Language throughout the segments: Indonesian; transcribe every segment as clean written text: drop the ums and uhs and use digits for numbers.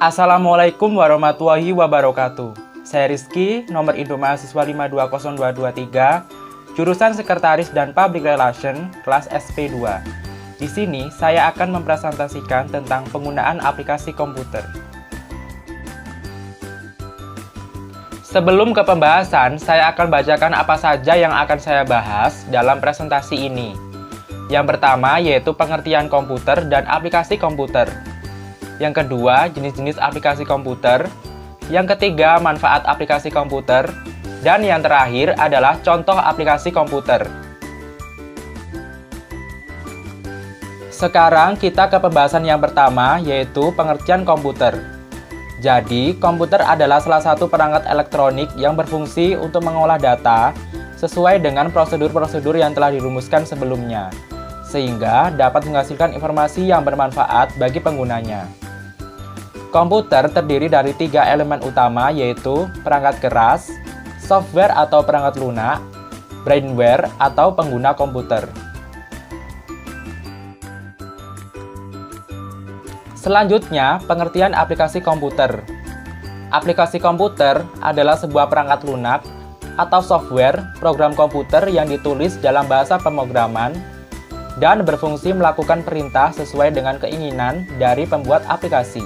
Assalamualaikum warahmatullahi wabarakatuh. Saya Rizky, nomor induk mahasiswa 520223, jurusan Sekretaris dan Public Relation, kelas SP2. Di sini, saya akan mempresentasikan tentang penggunaan aplikasi komputer. Sebelum ke pembahasan, saya akan bacakan apa saja yang akan saya bahas dalam presentasi ini. Yang pertama yaitu pengertian komputer dan aplikasi komputer. Yang kedua, jenis-jenis aplikasi komputer. Yang ketiga, manfaat aplikasi komputer. Dan yang terakhir adalah contoh aplikasi komputer. Sekarang kita ke pembahasan yang pertama, yaitu pengertian komputer. Jadi, komputer adalah salah satu perangkat elektronik yang berfungsi untuk mengolah data sesuai dengan prosedur-prosedur yang telah dirumuskan sebelumnya, sehingga dapat menghasilkan informasi yang bermanfaat bagi penggunanya. Komputer terdiri dari 3 elemen utama, yaitu perangkat keras, software atau perangkat lunak, brainware atau pengguna komputer. Selanjutnya, pengertian aplikasi komputer. Aplikasi komputer adalah sebuah perangkat lunak atau software program komputer yang ditulis dalam bahasa pemrograman dan berfungsi melakukan perintah sesuai dengan keinginan dari pembuat aplikasi.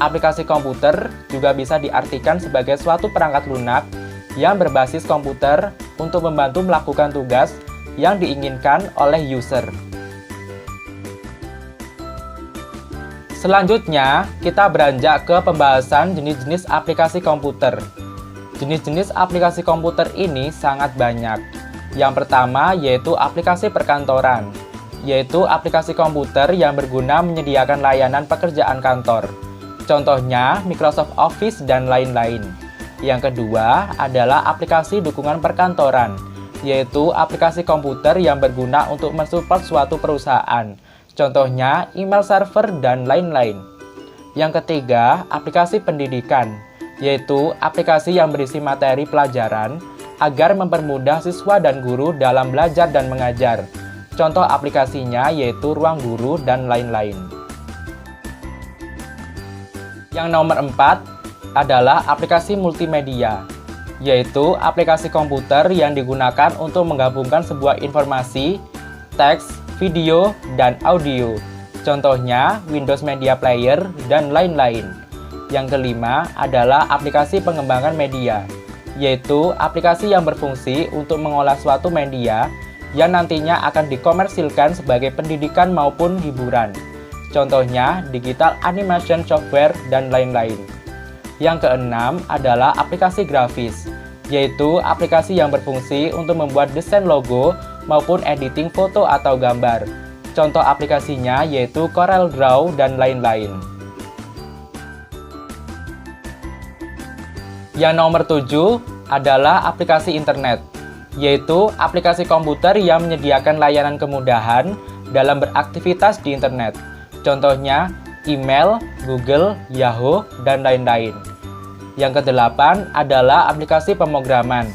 Aplikasi komputer juga bisa diartikan sebagai suatu perangkat lunak yang berbasis komputer untuk membantu melakukan tugas yang diinginkan oleh user. Selanjutnya, kita beranjak ke pembahasan jenis-jenis aplikasi komputer. Jenis-jenis aplikasi komputer ini sangat banyak. Yang pertama yaitu aplikasi perkantoran, yaitu aplikasi komputer yang berguna menyediakan layanan pekerjaan kantor. Contohnya Microsoft Office dan lain-lain. Yang kedua adalah aplikasi dukungan perkantoran, yaitu aplikasi komputer yang berguna untuk mensupport suatu perusahaan. Contohnya email server dan lain-lain. Yang ketiga, aplikasi pendidikan, yaitu aplikasi yang berisi materi pelajaran agar mempermudah siswa dan guru dalam belajar dan mengajar. Contoh aplikasinya yaitu Ruang Guru dan lain-lain. Yang nomor 4 adalah aplikasi multimedia, yaitu aplikasi komputer yang digunakan untuk menggabungkan sebuah informasi, teks, video, dan audio. Contohnya Windows Media Player dan lain-lain. Yang kelima adalah aplikasi pengembangan media, yaitu aplikasi yang berfungsi untuk mengolah suatu media yang nantinya akan dikomersilkan sebagai pendidikan maupun hiburan. Contohnya digital animation software dan lain-lain. Yang keenam adalah aplikasi grafis, yaitu aplikasi yang berfungsi untuk membuat desain logo maupun editing foto atau gambar. Contoh aplikasinya yaitu CorelDRAW dan lain-lain. Yang nomor 7 adalah aplikasi internet, yaitu aplikasi komputer yang menyediakan layanan kemudahan dalam beraktivitas di internet. Contohnya email, Google, Yahoo, dan lain-lain. Yang kedelapan adalah aplikasi pemrograman,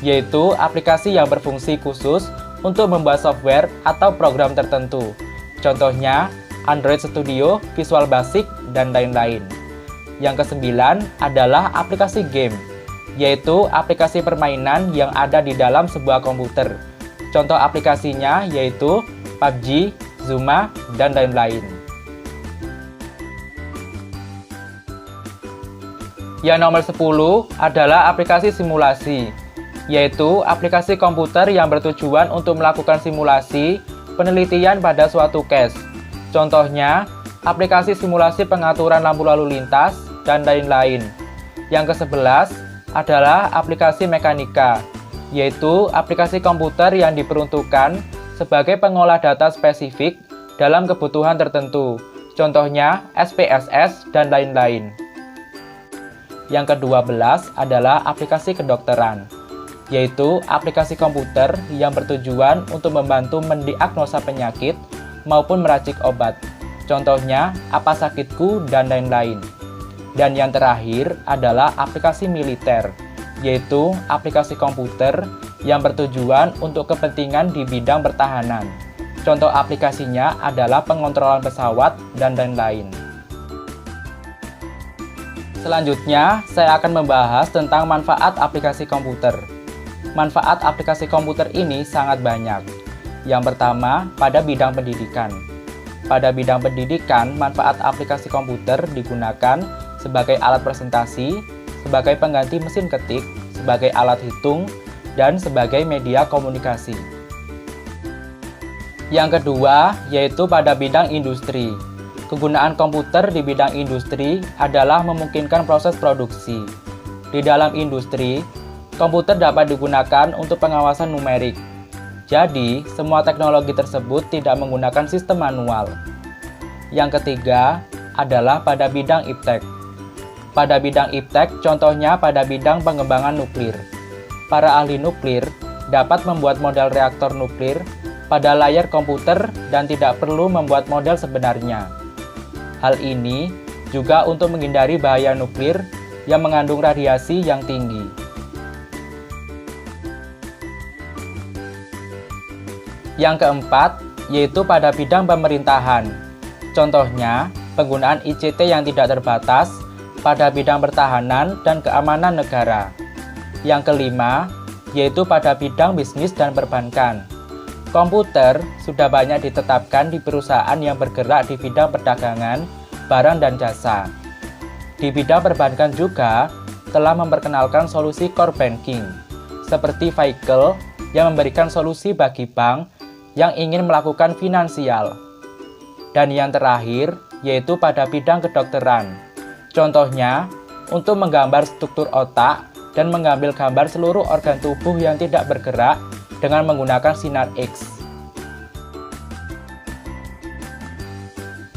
yaitu aplikasi yang berfungsi khusus untuk membuat software atau program tertentu. Contohnya Android Studio, Visual Basic, dan lain-lain. Yang kesembilan adalah aplikasi game, yaitu aplikasi permainan yang ada di dalam sebuah komputer. Contoh aplikasinya yaitu PUBG, Zuma, dan lain-lain. Yang nomor 10 adalah aplikasi simulasi, yaitu aplikasi komputer yang bertujuan untuk melakukan simulasi penelitian pada suatu case. Contohnya, aplikasi simulasi pengaturan lampu lalu lintas, dan lain-lain. Yang ke-11 adalah aplikasi mekanika, yaitu aplikasi komputer yang diperuntukkan sebagai pengolah data spesifik dalam kebutuhan tertentu. Contohnya SPSS dan lain-lain. Yang ke-12 adalah aplikasi kedokteran, yaitu aplikasi komputer yang bertujuan untuk membantu mendiagnosa penyakit maupun meracik obat. Contohnya Apa Sakitku dan lain-lain. Dan yang terakhir adalah aplikasi militer, yaitu aplikasi komputer yang bertujuan untuk kepentingan di bidang pertahanan. Contoh aplikasinya adalah pengontrolan pesawat dan lain-lain. Selanjutnya, saya akan membahas tentang manfaat aplikasi komputer. Manfaat aplikasi komputer ini sangat banyak. Yang pertama, pada bidang pendidikan. Pada bidang pendidikan, manfaat aplikasi komputer digunakan sebagai alat presentasi, sebagai pengganti mesin ketik, sebagai alat hitung, dan sebagai media komunikasi. Yang kedua, yaitu pada bidang industri. Kegunaan komputer di bidang industri adalah memungkinkan proses produksi. Di dalam industri, komputer dapat digunakan untuk pengawasan numerik. Jadi, semua teknologi tersebut tidak menggunakan sistem manual. Yang ketiga adalah pada bidang iptek. Pada bidang iptek, contohnya pada bidang pengembangan nuklir. Para ahli nuklir dapat membuat model reaktor nuklir pada layar komputer dan tidak perlu membuat model sebenarnya. Hal ini juga untuk menghindari bahaya nuklir yang mengandung radiasi yang tinggi. Yang keempat, yaitu pada bidang pemerintahan. Contohnya, penggunaan ICT yang tidak terbatas pada bidang pertahanan dan keamanan negara. Yang kelima, yaitu pada bidang bisnis dan perbankan. Komputer sudah banyak ditetapkan di perusahaan yang bergerak di bidang perdagangan, barang dan jasa. Di bidang perbankan juga telah memperkenalkan solusi core banking, seperti Vehicle yang memberikan solusi bagi bank yang ingin melakukan finansial. Dan yang terakhir, yaitu pada bidang kedokteran. Contohnya, untuk menggambar struktur otak dan mengambil gambar seluruh organ tubuh yang tidak bergerak dengan menggunakan sinar X.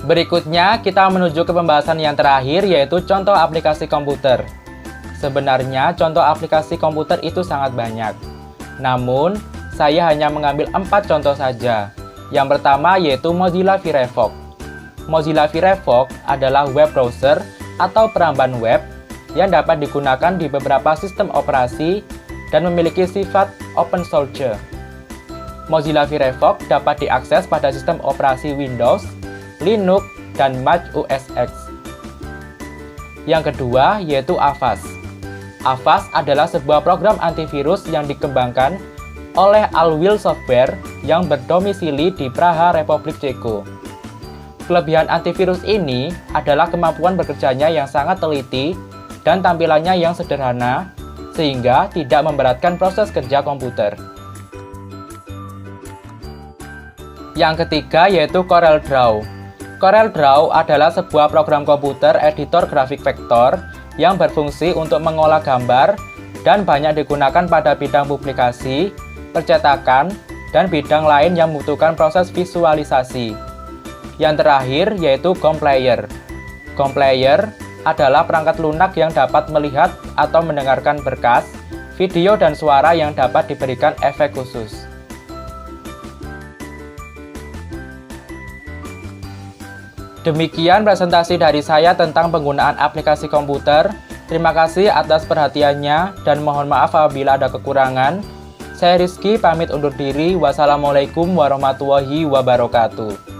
Berikutnya, kita menuju ke pembahasan yang terakhir, yaitu contoh aplikasi komputer. Sebenarnya, contoh aplikasi komputer itu sangat banyak. Namun, saya hanya mengambil 4 contoh saja. Yang pertama yaitu Mozilla Firefox. Mozilla Firefox adalah web browser atau peramban web yang dapat digunakan di beberapa sistem operasi dan memiliki sifat open source. Mozilla Firefox dapat diakses pada sistem operasi Windows, Linux, dan Mac OS X. Yang kedua yaitu Avast. Avast adalah sebuah program antivirus yang dikembangkan oleh Alwil Software yang berdomisili di Praha, Republik Ceko. Kelebihan antivirus ini adalah kemampuan bekerjanya yang sangat teliti dan tampilannya yang sederhana, sehingga tidak memberatkan proses kerja komputer. Yang ketiga yaitu CorelDRAW. CorelDRAW adalah sebuah program komputer editor grafik vektor yang berfungsi untuk mengolah gambar dan banyak digunakan pada bidang publikasi, percetakan, dan bidang lain yang membutuhkan proses visualisasi. Yang terakhir yaitu GOM-Player. GOM-Player adalah perangkat lunak yang dapat melihat atau mendengarkan berkas, video, dan suara yang dapat diberikan efek khusus. Demikian presentasi dari saya tentang penggunaan aplikasi komputer. Terima kasih atas perhatiannya dan mohon maaf apabila ada kekurangan. Saya Rizky pamit undur diri. Wassalamualaikum warahmatullahi wabarakatuh.